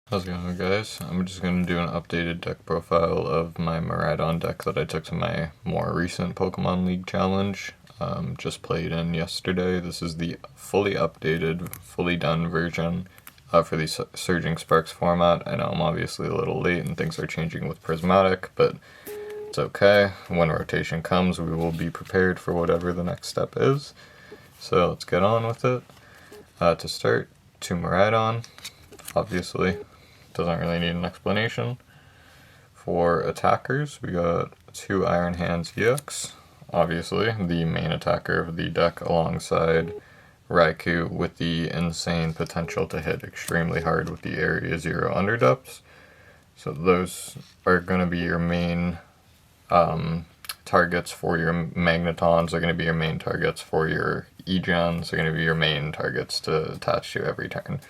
How's it going, guys? I'm just going to do an updated deck profile of my Miraidon deck that I took to my more recent Pokemon League challenge. Just played in yesterday. This is the fully updated, fully done version for the Surging Sparks format. I know I'm obviously a little late and things are changing with Prismatic, but it's okay. When rotation comes, we will be prepared for whatever the next step is. So let's get on with it. To start, 2 Miraidon, obviously. Doesn't really need an explanation. For attackers, we got 2 Iron Hands EX, obviously the main attacker of the deck alongside Raikou with the insane potential to hit extremely hard with the Area 0 underdepths. So those are going to be your main targets for your Magnetons, are going to be your main targets for your E-Gens, are going to be your main targets to attach to every turn.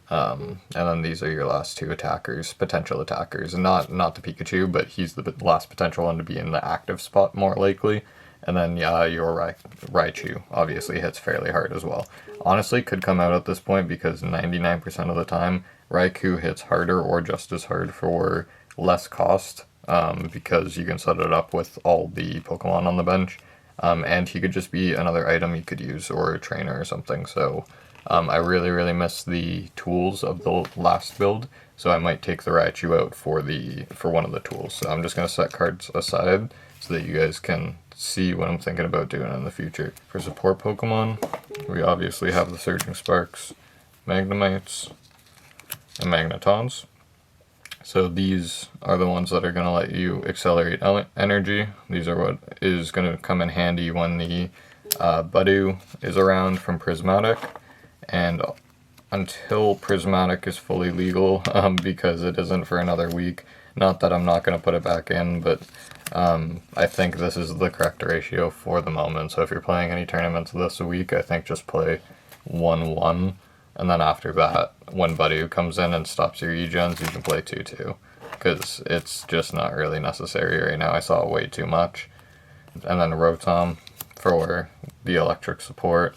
And then these are your last 2 attackers, potential attackers, not the Pikachu, but he's the last potential one to be in the active spot more likely. And then your Raichu obviously hits fairly hard as well. Honestly, could come out at this point because 99% of the time Raikou hits harder or just as hard for less cost, because you can set it up with all the Pokemon on the bench, and he could just be another item you could use or a trainer or something. So I really miss the tools of the last build, so I might take the Raichu out for one of the tools. So I'm just going to set cards aside so that you guys can see what I'm thinking about doing in the future. For support Pokemon, we obviously have the Surging Sparks, Magnemites, and Magnetons. So these are the ones that are going to let you accelerate energy. These are what is going to come in handy when the Budew is around from Prismatic. And until Prismatic is fully legal, because it isn't for another week, not that I'm not going to put it back in, but I think this is the correct ratio for the moment. So if you're playing any tournaments this week, I think just play 1-1, and then after that, when Budew comes in and stops your E-Gens, you can play 2-2, because it's just not really necessary right now. I saw way too much. And then Rotom for the electric support.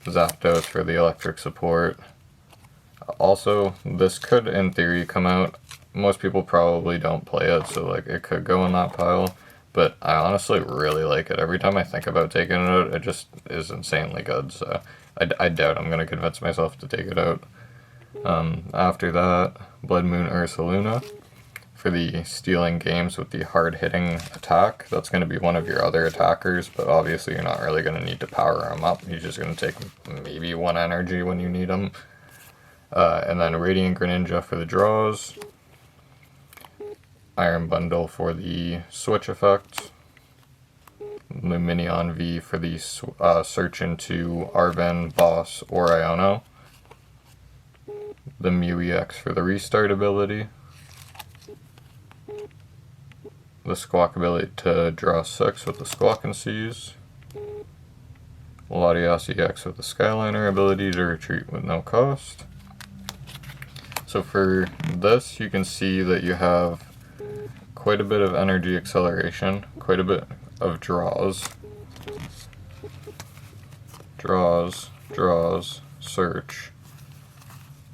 Zapdos for the electric support. Also, this could, in theory, come out. Most people probably don't play it, so like it could go in that pile. But I honestly really like it. Every time I think about taking it out, it just is insanely good. So I doubt I'm going to convince myself to take it out. After that, Blood Moon Ursaluna for the stealing games with the hard-hitting attack. That's going to be one of your other attackers, but obviously you're not really going to need to power him up. You're just going to take maybe 1 energy when you need him. And then Radiant Greninja for the draws. Iron Bundle for the switch effect. Luminion V for the search into Arven, Boss, or Iono. The Mew EX for the restart ability. The Squawk ability to draw 6 with the Squawk and Seize. Latias EX with the Skyliner ability to retreat with no cost. So for this, you can see that you have quite a bit of energy acceleration, quite a bit of draws. Draws, search,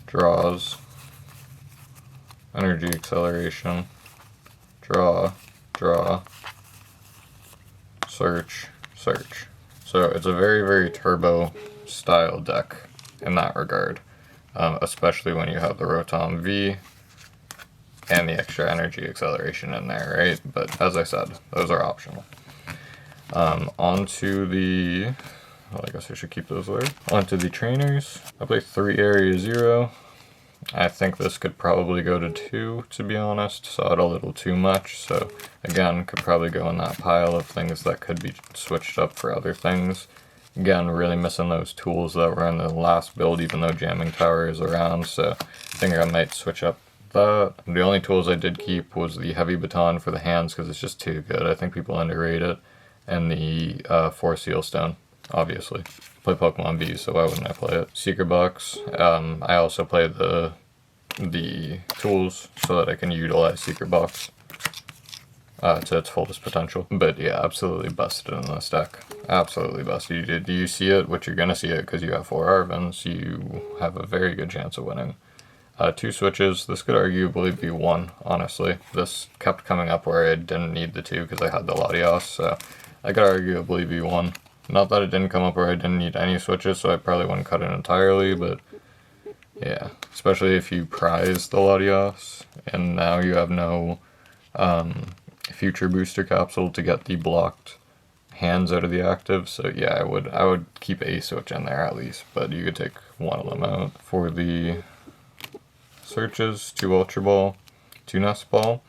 draws, energy acceleration, draw, search. So it's a very turbo style deck in that regard, especially when you have the Rotom V and the extra energy acceleration in there, right? But as I said, those are optional. Onto the, well, I guess I should keep those there. Onto the trainers. I play 3 Area 0. I think this could probably go to 2, to be honest. Saw it a little too much, so again, could probably go in that pile of things that could be switched up for other things. Again, really missing those tools that were in the last build, even though Jamming Tower is around, so I think I might switch up that. The only tools I did keep was the Heavy Baton for the hands, because it's just too good. I think people underrate it. And the 4 Seal Stone, obviously. Play Pokemon V, so why wouldn't I play it? Secret Box. I also play the tools so that I can utilize Secret Box to its fullest potential. But yeah, absolutely busted in this deck. Absolutely busted. Do you see it? Which you're gonna see it because you have 4 Arvens. You have a very good chance of winning. 2 switches. This could arguably be 1, honestly. This kept coming up where I didn't need the 2 because I had the Latios, so that could arguably be 1. Not that it didn't come up where I didn't need any switches, so I probably wouldn't cut it entirely, but yeah. Especially if you prize the Latios, and now you have no future booster capsule to get the blocked hands out of the active, so yeah, I would keep a switch in there at least, but you could take one of them out. For the searches, 2 Ultra Ball, 2 Nest Ball,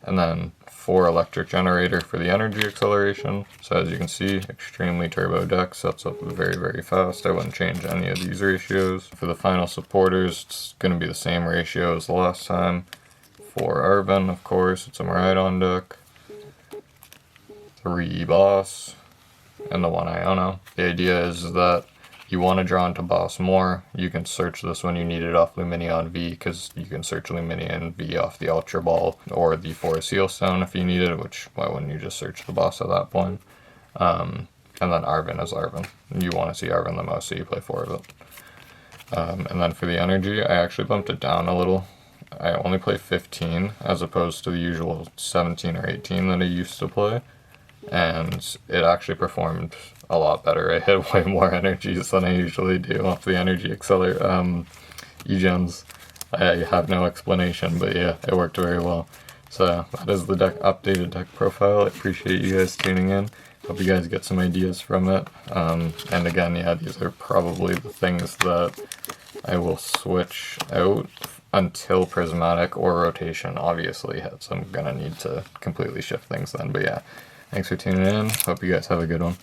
and then 4 Electric Generator for the energy acceleration. So as you can see, extremely turbo deck, sets up very, very fast. I wouldn't change any of these ratios. For the final supporters, it's going to be the same ratio as the last time. 4 Arven, of course, it's a Miraidon deck. 3 Boss, and the 1 Iono. The idea is that you want to draw into Boss more. You can search this when you need it off Lumineon V, because you can search Lumineon V off the Ultra Ball or the Forest Sealstone if you need it, which why wouldn't you just search the Boss at that point? And then Arven is Arven. You want to see Arven the most, so you play 4 of it. And then for the energy, I actually bumped it down a little. I only play 15 as opposed to the usual 17 or 18 that I used to play. And it actually performed a lot better. I hit way more energies than I usually do off the energy accelerator E-gens. I have no explanation, but yeah, it worked very well. So that is the updated deck profile. I appreciate you guys tuning in. Hope you guys get some ideas from it. And again, yeah, these are probably the things that I will switch out until Prismatic or Rotation obviously hits. I'm gonna need to completely shift things then, but yeah. Thanks for tuning in. Hope you guys have a good one.